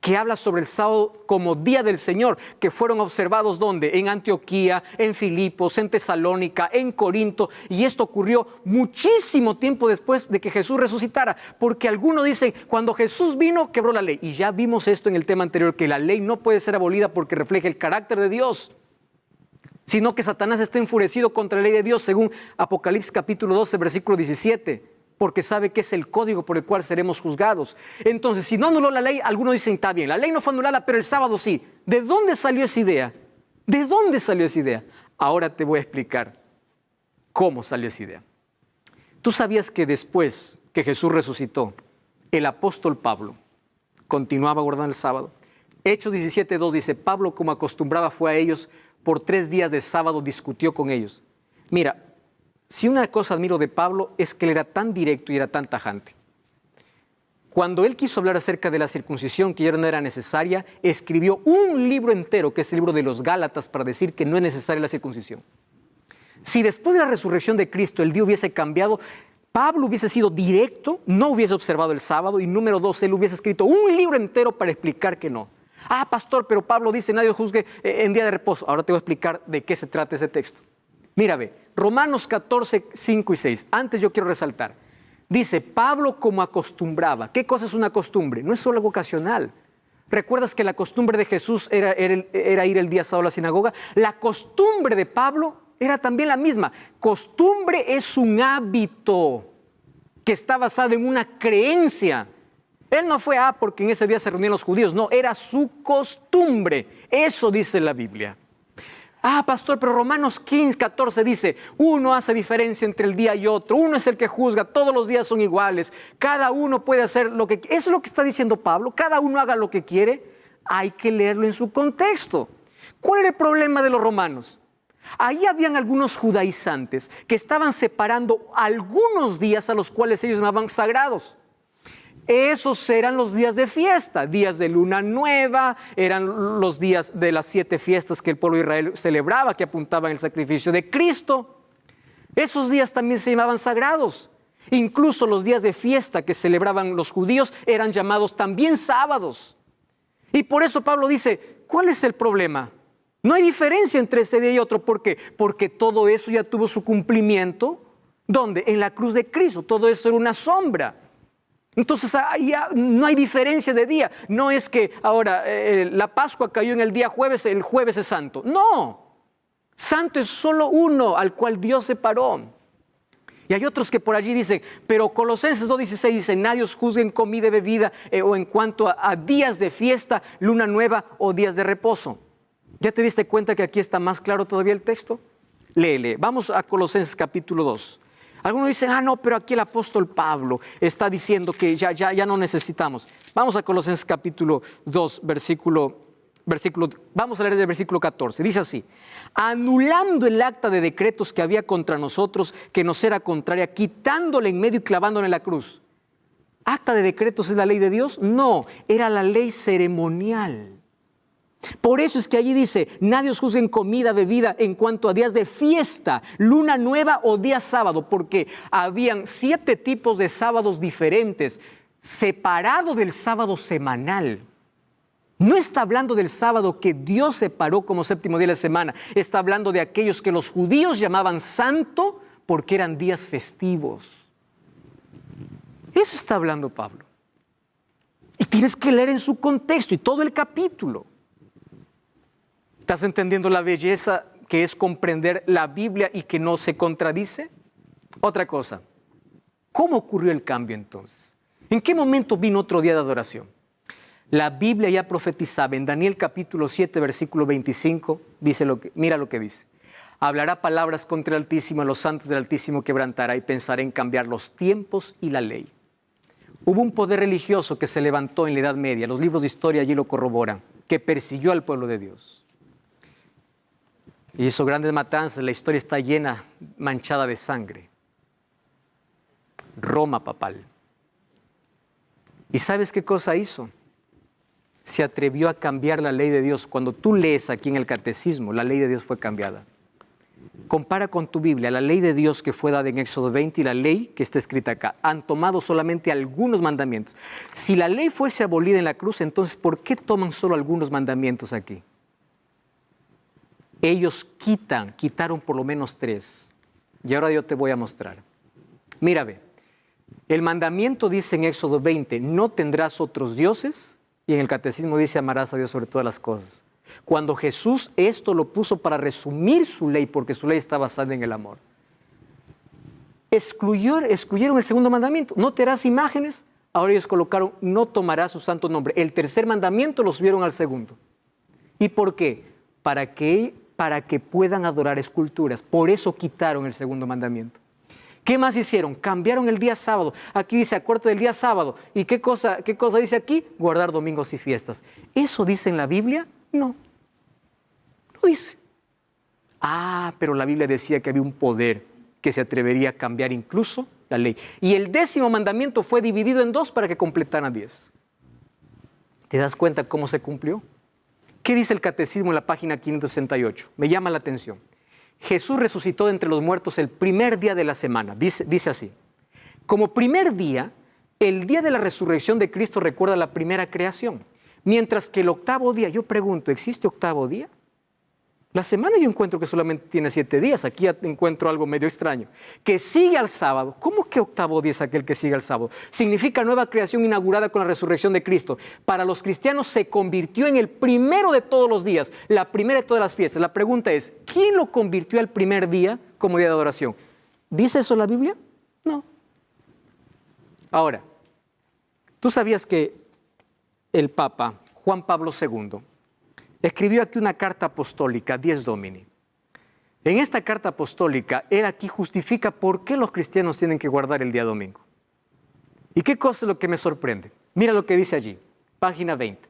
que hablan sobre el sábado como día del Señor, que fueron observados ¿dónde? En Antioquía, en Filipos, en Tesalónica, en Corinto, y esto ocurrió muchísimo tiempo después de que Jesús resucitara, porque algunos dicen, cuando Jesús vino, quebró la ley, y ya vimos esto en el tema anterior, que la ley no puede ser abolida porque refleja el carácter de Dios, sino que Satanás está enfurecido contra la ley de Dios, según Apocalipsis capítulo 12, versículo 17, porque sabe que es el código por el cual seremos juzgados. Entonces, si no anuló la ley, algunos dicen, está bien, la ley no fue anulada, pero el sábado sí. ¿De dónde salió esa idea? ¿De dónde salió esa idea? Ahora te voy a explicar cómo salió esa idea. ¿Tú sabías que después que Jesús resucitó, el apóstol Pablo continuaba guardando el sábado? Hechos 17:2 dice, Pablo, como acostumbraba, fue a ellos, por 3 días de sábado discutió con ellos. Mira, si una cosa admiro de Pablo es que él era tan directo y era tan tajante. Cuando él quiso hablar acerca de la circuncisión, que ya no era necesaria, escribió un libro entero, que es el libro de los Gálatas, para decir que no es necesaria la circuncisión. Si después de la resurrección de Cristo el día hubiese cambiado, Pablo hubiese sido directo, no hubiese observado el sábado, y número 2, él hubiese escrito un libro entero para explicar que no. Ah, pastor, pero Pablo dice, nadie juzgue en día de reposo. Ahora te voy a explicar de qué se trata ese texto. Mira, ve, Romanos 14, 5 y 6. Antes yo quiero resaltar. Dice, Pablo como acostumbraba. ¿Qué cosa es una costumbre? No es solo algo ocasional. ¿Recuerdas que la costumbre de Jesús era ir el día sábado a la sinagoga? La costumbre de Pablo era también la misma. Costumbre es un hábito que está basado en una creencia. Él no fue porque en ese día se reunían los judíos. No, era su costumbre. Eso dice la Biblia. Pastor, pero Romanos 15, 14 dice, uno hace diferencia entre el día y otro, uno es el que juzga, todos los días son iguales, cada uno puede hacer lo que quiere. Eso es lo que está diciendo Pablo, cada uno haga lo que quiere. Hay que leerlo en su contexto. ¿Cuál era el problema de los romanos? Ahí habían algunos judaizantes que estaban separando algunos días a los cuales ellos llamaban sagrados. Esos eran los días de fiesta, días de luna nueva, eran los días de las 7 fiestas que el pueblo de Israel celebraba, que apuntaban al sacrificio de Cristo. Esos días también se llamaban sagrados. Incluso los días de fiesta que celebraban los judíos eran llamados también sábados. Y por eso Pablo dice, ¿cuál es el problema? No hay diferencia entre ese día y otro. ¿Por qué? Porque todo eso ya tuvo su cumplimiento. ¿Dónde? En la cruz de Cristo. Todo eso era una sombra. Entonces no hay diferencia de día. No es que ahora la Pascua cayó en el día jueves, el jueves es santo. No, santo es solo uno al cual Dios separó. Y hay otros que por allí dicen, pero Colosenses 2:16 dice, nadie os juzgue en comida y bebida o en cuanto a días de fiesta, luna nueva o días de reposo. ¿Ya te diste cuenta que aquí está más claro todavía el texto? Léele, vamos a Colosenses capítulo 2. Algunos dicen, no, pero aquí el apóstol Pablo está diciendo que ya no necesitamos. Vamos a Colosenses capítulo 2, versículo, vamos a leer del versículo 14. Dice así, anulando el acta de decretos que había contra nosotros, que nos era contraria, quitándole en medio y clavándole en la cruz. ¿Acta de decretos es la ley de Dios? No, era la ley ceremonial. Por eso es que allí dice, nadie os juzgue en comida, bebida, en cuanto a días de fiesta, luna nueva o día sábado, porque habían 7 tipos de sábados diferentes, separado del sábado semanal. No está hablando del sábado que Dios separó como séptimo día de la semana, está hablando de aquellos que los judíos llamaban santo porque eran días festivos. Eso está hablando Pablo. Y tienes que leer en su contexto y todo el capítulo. ¿Estás entendiendo la belleza que es comprender la Biblia y que no se contradice? Otra cosa, ¿cómo ocurrió el cambio entonces? ¿En qué momento vino otro día de adoración? La Biblia ya profetizaba en Daniel capítulo 7, versículo 25, mira lo que dice. Hablará palabras contra el Altísimo, a los santos del Altísimo quebrantará y pensará en cambiar los tiempos y la ley. Hubo un poder religioso que se levantó en la Edad Media, los libros de historia allí lo corroboran, que persiguió al pueblo de Dios. Y hizo grandes matanzas, la historia está llena, manchada de sangre. Roma papal. ¿Y sabes qué cosa hizo? Se atrevió a cambiar la ley de Dios. Cuando tú lees aquí en el catecismo, la ley de Dios fue cambiada. Compara con tu Biblia, la ley de Dios que fue dada en Éxodo 20 y la ley que está escrita acá. Han tomado solamente algunos mandamientos. Si la ley fuese abolida en la cruz, entonces ¿por qué toman solo algunos mandamientos aquí? Ellos quitaron por lo menos 3. Y ahora yo te voy a mostrar. Mira, ve. El mandamiento dice en Éxodo 20, no tendrás otros dioses. Y en el catecismo dice, amarás a Dios sobre todas las cosas. Cuando Jesús esto lo puso para resumir su ley, porque su ley está basada en el amor. Excluyeron el segundo mandamiento. No te harás imágenes. Ahora ellos colocaron, no tomarás su santo nombre. El tercer mandamiento lo subieron al segundo. ¿Y por qué? Para que puedan adorar esculturas. Por eso quitaron el segundo mandamiento. ¿Qué más hicieron? Cambiaron el día sábado. Aquí dice, acuérdate del día sábado. ¿Y qué cosa dice aquí? Guardar domingos y fiestas. ¿Eso dice en la Biblia? No. No dice. Pero la Biblia decía que había un poder que se atrevería a cambiar incluso la ley. Y el 10º mandamiento fue dividido en 2 para que completaran 10. ¿Te das cuenta cómo se cumplió? ¿Qué dice el catecismo en la página 568? Me llama la atención. Jesús resucitó de entre los muertos el primer día de la semana. Dice así. Como primer día, el día de la resurrección de Cristo recuerda la primera creación. Mientras que el octavo día, yo pregunto, ¿existe octavo día? La semana yo encuentro que solamente tiene 7 días. Aquí ya encuentro algo medio extraño. Que sigue al sábado. ¿Cómo que octavo día es aquel que sigue al sábado? Significa nueva creación inaugurada con la resurrección de Cristo. Para los cristianos se convirtió en el primero de todos los días, la primera de todas las fiestas. La pregunta es, ¿quién lo convirtió al primer día como día de adoración? ¿Dice eso la Biblia? No. Ahora, ¿tú sabías que el Papa Juan Pablo II escribió aquí una carta apostólica, Dies Domini? En esta carta apostólica, él aquí justifica por qué los cristianos tienen que guardar el día domingo. ¿Y qué cosa es lo que me sorprende? Mira lo que dice allí, página 20.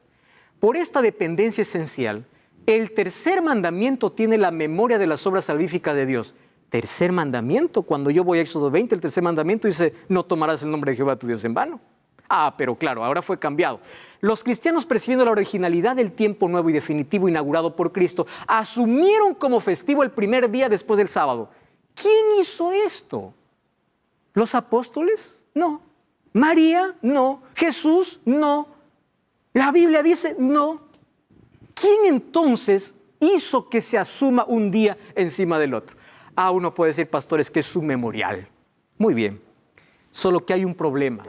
Por esta dependencia esencial, el tercer mandamiento tiene la memoria de las obras salvíficas de Dios. Tercer mandamiento, cuando yo voy a Éxodo 20, el tercer mandamiento dice, no tomarás el nombre de Jehová tu Dios en vano. Ah, pero claro, ahora fue cambiado. Los cristianos, percibiendo la originalidad del tiempo nuevo y definitivo inaugurado por Cristo, asumieron como festivo el primer día después del sábado. ¿Quién hizo esto? ¿Los apóstoles? No. ¿María? No. ¿Jesús? No. ¿La Biblia dice? No. ¿Quién entonces hizo que se asuma un día encima del otro? Ah, uno puede decir, pastores, que es un memorial. Muy bien. Solo que hay un problema.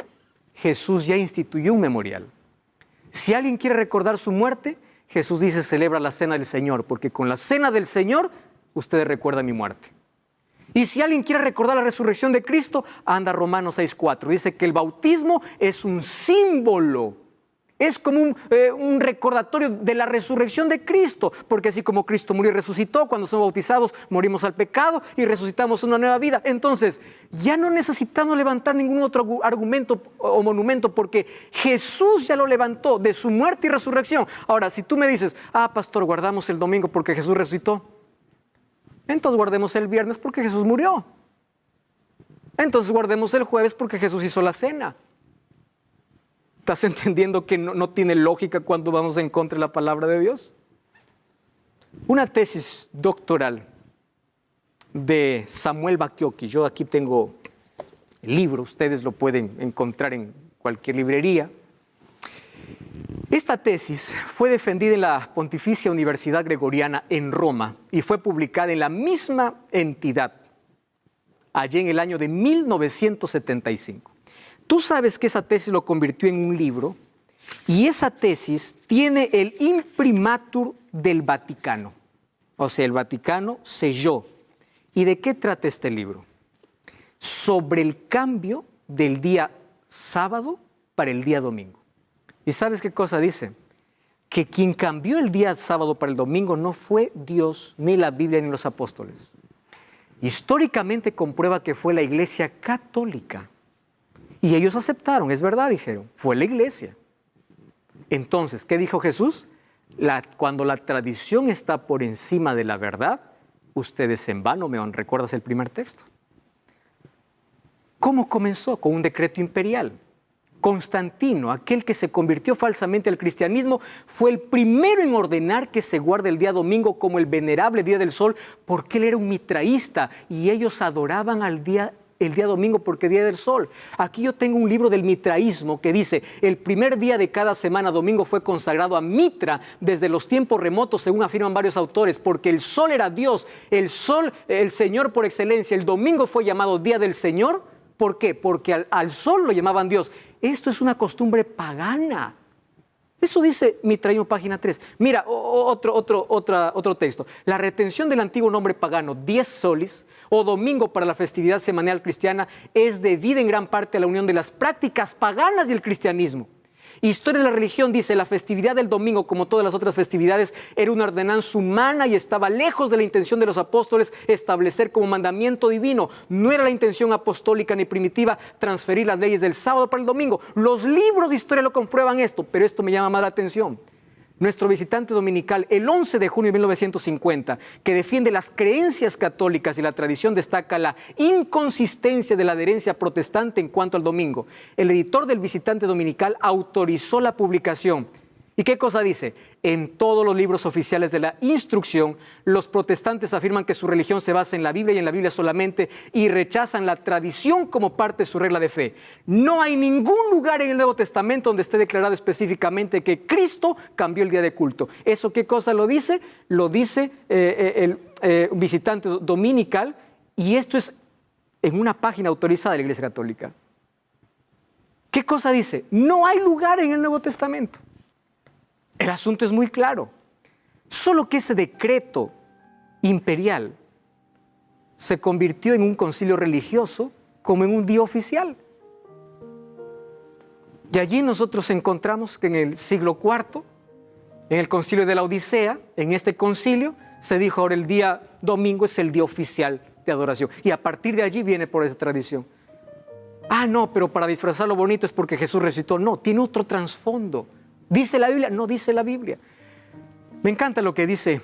Jesús ya instituyó un memorial. Si alguien quiere recordar su muerte, Jesús dice, celebra la cena del Señor, porque con la cena del Señor, ustedes recuerdan mi muerte. Y si alguien quiere recordar la resurrección de Cristo, anda Romanos 6:4. Dice que el bautismo es un símbolo. Es como un recordatorio de la resurrección de Cristo, porque así como Cristo murió y resucitó, cuando somos bautizados morimos al pecado y resucitamos una nueva vida. Entonces, ya no necesitamos levantar ningún otro argumento o monumento, porque Jesús ya lo levantó de su muerte y resurrección. Ahora, si tú me dices, pastor, guardamos el domingo porque Jesús resucitó, entonces guardemos el viernes porque Jesús murió. Entonces guardemos el jueves porque Jesús hizo la cena. ¿Estás entendiendo que no tiene lógica cuando vamos en contra de la palabra de Dios? Una tesis doctoral de Samuel Bacchiocchi. Yo aquí tengo el libro, ustedes lo pueden encontrar en cualquier librería. Esta tesis fue defendida en la Pontificia Universidad Gregoriana en Roma y fue publicada en la misma entidad, allí en el año de 1975. Tú sabes que esa tesis lo convirtió en un libro y esa tesis tiene el imprimatur del Vaticano. O sea, el Vaticano selló. ¿Y de qué trata este libro? Sobre el cambio del día sábado para el día domingo. ¿Y sabes qué cosa dice? Que quien cambió el día sábado para el domingo no fue Dios, ni la Biblia, ni los apóstoles. Históricamente comprueba que fue la Iglesia Católica. Y ellos aceptaron, es verdad, dijeron, fue la iglesia. Entonces, ¿qué dijo Jesús? Cuando la tradición está por encima de la verdad, ustedes en vano me honran. ¿Recuerdas el primer texto? ¿Cómo comenzó? Con un decreto imperial. Constantino, aquel que se convirtió falsamente al cristianismo, fue el primero en ordenar que se guarde el día domingo como el venerable día del sol, porque él era un mitraísta y ellos adoraban el día domingo porque día del sol. Aquí yo tengo un libro del mitraísmo que dice, el primer día de cada semana domingo fue consagrado a Mitra desde los tiempos remotos, según afirman varios autores, porque el sol era Dios, el sol, el Señor por excelencia. El domingo fue llamado día del Señor. ¿Por qué? Porque al sol lo llamaban Dios. Esto es una costumbre pagana. Eso dice Mitraísmo, página 3. Mira, otro texto. La retención del antiguo nombre pagano, dies solis, o domingo para la festividad semanal cristiana, es debida en gran parte a la unión de las prácticas paganas y el cristianismo. Historia de la religión dice, la festividad del domingo, como todas las otras festividades, era una ordenanza humana y estaba lejos de la intención de los apóstoles establecer como mandamiento divino. No era la intención apostólica ni primitiva transferir las leyes del sábado para el domingo. Los libros de historia lo comprueban esto, pero esto me llama más la atención. Nuestro visitante dominical, el 11 de junio de 1950, que defiende las creencias católicas y la tradición, destaca la inconsistencia de la adherencia protestante en cuanto al domingo. El editor del visitante dominical autorizó la publicación. ¿Y qué cosa dice? En todos los libros oficiales de la instrucción, los protestantes afirman que su religión se basa en la Biblia y en la Biblia solamente y rechazan la tradición como parte de su regla de fe. No hay ningún lugar en el Nuevo Testamento donde esté declarado específicamente que Cristo cambió el día de culto. ¿Eso qué cosa lo dice? Lo dice el visitante dominical, y esto es en una página autorizada de la Iglesia Católica. ¿Qué cosa dice? No hay lugar en el Nuevo Testamento. El asunto es muy claro. Solo que ese decreto imperial se convirtió en un concilio religioso como en un día oficial. Y allí nosotros encontramos que en el siglo IV, en el concilio de la Odisea, en este concilio, se dijo ahora el día domingo es el día oficial de adoración. Y a partir de allí viene por esa tradición. Ah, no, pero para disfrazarlo bonito es porque Jesús resucitó. No, tiene otro trasfondo. ¿Dice la Biblia? No dice la Biblia. Me encanta lo que dice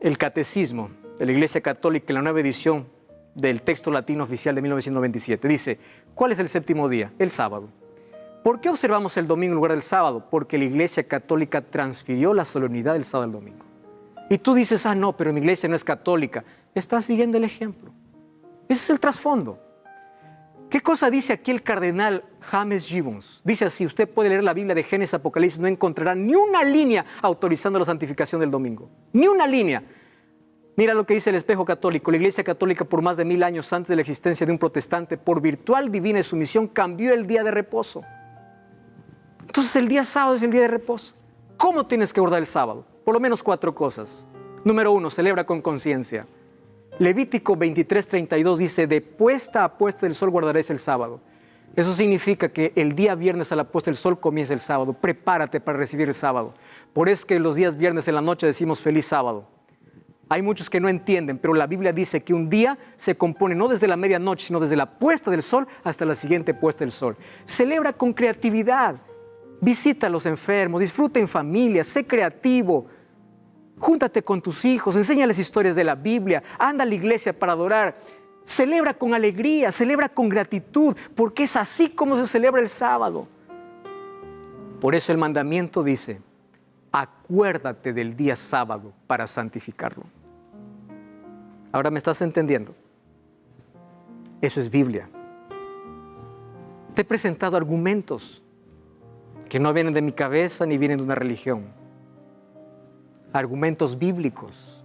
el Catecismo de la Iglesia Católica en la nueva edición del texto latino oficial de 1997. Dice, ¿cuál es el séptimo día? El sábado. ¿Por qué observamos el domingo en lugar del sábado? Porque la Iglesia Católica transfirió la solemnidad del sábado al domingo. Y tú dices, ah, no, pero mi iglesia no es católica. Estás siguiendo el ejemplo. Ese es el trasfondo. ¿Qué cosa dice aquí el cardenal James Gibbons? Dice así, usted puede leer la Biblia de Génesis, Apocalipsis, no encontrará ni una línea autorizando la santificación del domingo. Ni una línea. Mira lo que dice el Espejo Católico. La Iglesia Católica por más de 1000 años antes de la existencia de un protestante, por virtual divina y sumisión, cambió el día de reposo. Entonces el día sábado es el día de reposo. ¿Cómo tienes que guardar el sábado? Por lo menos 4 cosas. Número 1, celebra con conciencia. Levítico 23:32 dice, de puesta a puesta del sol guardaréis el sábado. Eso significa que el día viernes a la puesta del sol comienza el sábado. Prepárate para recibir el sábado. Por eso es que los días viernes en la noche decimos feliz sábado. Hay muchos que no entienden, pero la Biblia dice que un día se compone no desde la medianoche, sino desde la puesta del sol hasta la siguiente puesta del sol. Celebra con creatividad. Visita a los enfermos, disfruta en familia, sé creativo. Júntate con tus hijos, enséñales historias de la Biblia, anda a la iglesia para adorar. Celebra con alegría, celebra con gratitud, porque es así como se celebra el sábado. Por eso el mandamiento dice, acuérdate del día sábado para santificarlo. ¿Ahora me estás entendiendo? Eso es Biblia. Te he presentado argumentos que no vienen de mi cabeza ni vienen de una religión. Argumentos bíblicos,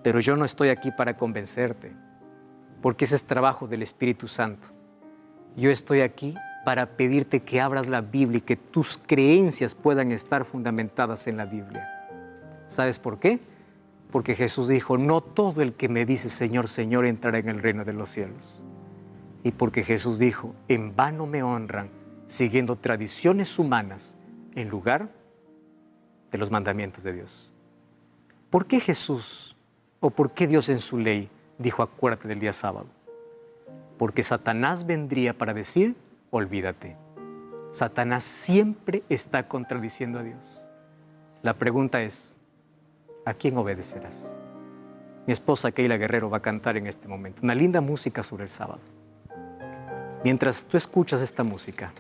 pero yo no estoy aquí para convencerte, porque ese es trabajo del Espíritu Santo. Yo estoy aquí para pedirte que abras la Biblia y que tus creencias puedan estar fundamentadas en la Biblia. ¿Sabes por qué? Porque Jesús dijo, no todo el que me dice Señor, Señor entrará en el reino de los cielos. Y porque Jesús dijo, en vano me honran siguiendo tradiciones humanas en lugar de los mandamientos de Dios. ¿Por qué Jesús o por qué Dios en su ley dijo acuérdate del día sábado? Porque Satanás vendría para decir olvídate. Satanás siempre está contradiciendo a Dios. La pregunta es, ¿a quién obedecerás? Mi esposa Keila Guerrero va a cantar en este momento una linda música sobre el sábado. Mientras tú escuchas esta música,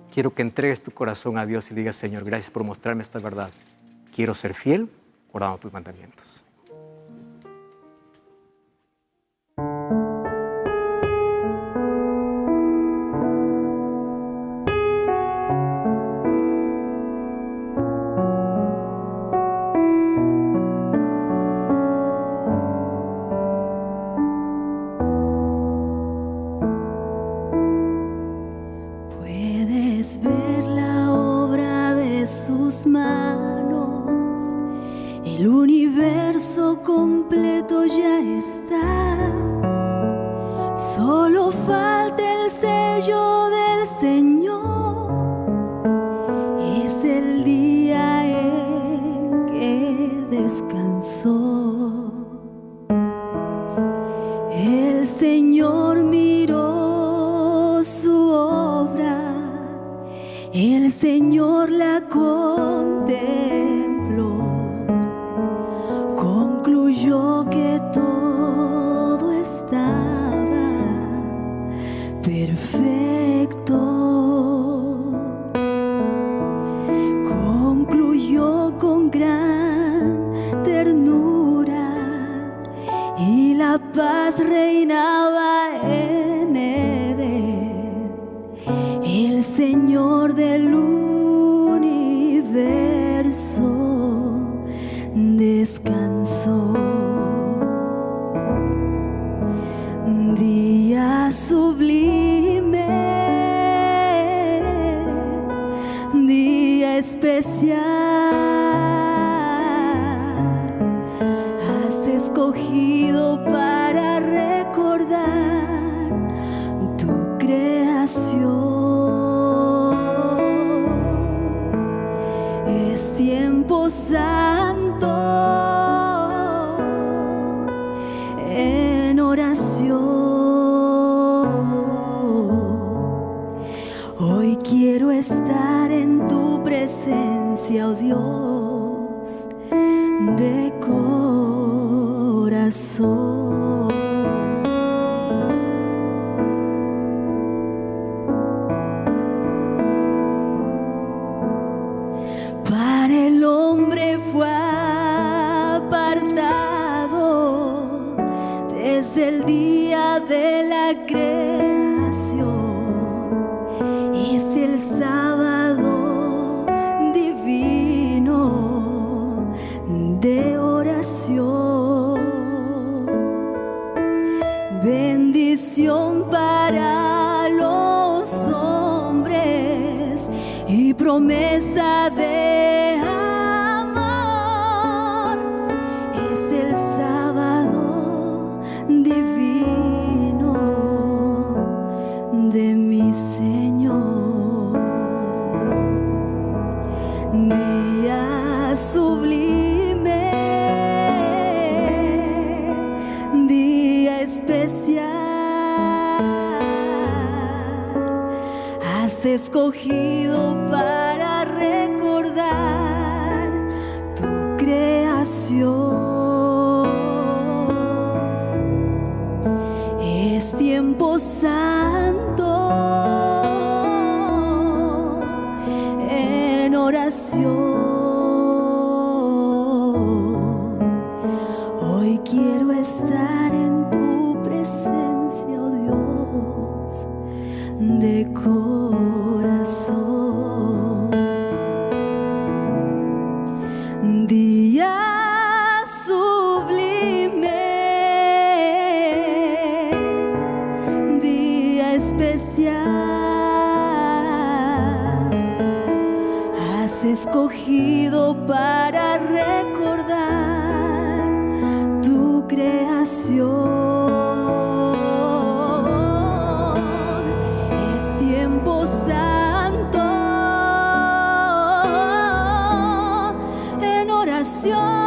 quiero que entregues tu corazón a Dios y digas, Señor, gracias por mostrarme esta verdad. Quiero ser fiel guardando tus mandamientos. Puedes ver la obra de sus manos, el universo completo ya está, solo falta el sello del Señor, es el día en que descansó. El Señor miró su obra, el Señor la contempló, concluyó que todo estaba perfecto. especial. Has escogido para recordar tu creación. Es tiempo santo en oración. Hoy quiero estar en tu presencia, oh Dios, de corazón. Para el hombre fue apartado desde el día de la creación. Es el sábado divino de oración. Bendición para los hombres y promesa de amor. Es el sábado divino de mi Señor. Día sublime, día especial. Has escogido para recordar tu creación. Es tiempo santo en oración. Hoy quiero estar en tu presencia, oh Dios, de corazón. Día sublime, día especial. Has escogido para recordar tu creación. Es tiempo santo en oración.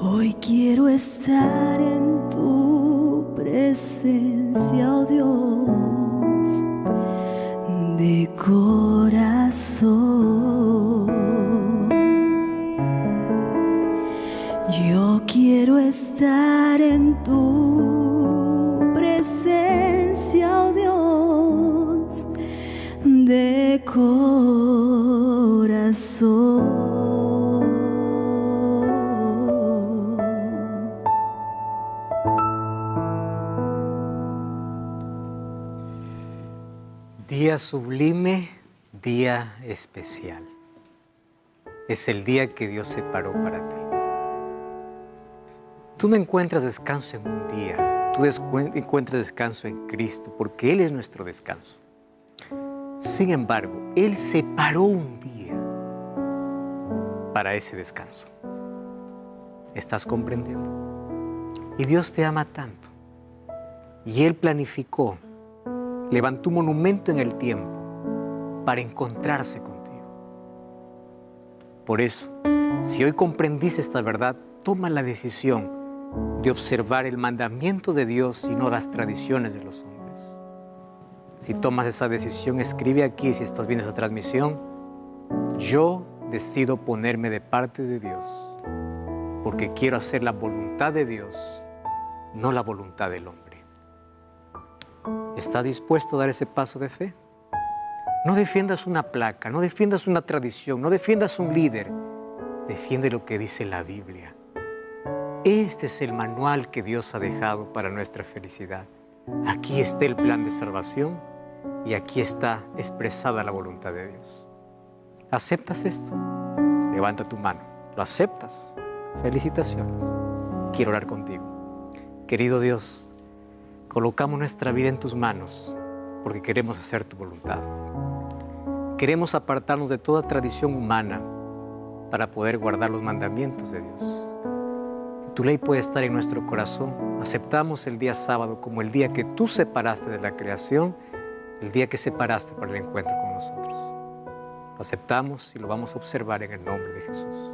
Hoy quiero estar en tu presencia, oh Dios, de corazón. Yo quiero estar en tu presencia, oh Dios, de corazón. Día sublime, día especial. Es el día que Dios separó para ti. Tú no encuentras descanso en un día, tú encuentras descanso en Cristo, porque Él es nuestro descanso. Sin embargo, Él separó un día para ese descanso. ¿Estás comprendiendo? Y Dios te ama tanto. Y Él planificó, levantó un monumento en el tiempo para encontrarse contigo. Por eso, si hoy comprendiste esta verdad, toma la decisión de observar el mandamiento de Dios y no las tradiciones de los hombres. Si tomas esa decisión, escribe aquí, si estás viendo esta transmisión: yo decido ponerme de parte de Dios, porque quiero hacer la voluntad de Dios, no la voluntad del hombre. ¿Estás dispuesto a dar ese paso de fe? No defiendas una placa, no defiendas una tradición, no defiendas un líder. Defiende lo que dice la Biblia. Este es el manual que Dios ha dejado para nuestra felicidad. Aquí está el plan de salvación y aquí está expresada la voluntad de Dios. ¿Aceptas esto? Levanta tu mano. ¿Lo aceptas? Felicitaciones. Quiero orar contigo. Querido Dios, colocamos nuestra vida en tus manos porque queremos hacer tu voluntad. Queremos apartarnos de toda tradición humana para poder guardar los mandamientos de Dios. Tu ley puede estar en nuestro corazón. Aceptamos el día sábado como el día que tú separaste de la creación, el día que separaste para el encuentro con nosotros. Lo aceptamos y lo vamos a observar en el nombre de Jesús.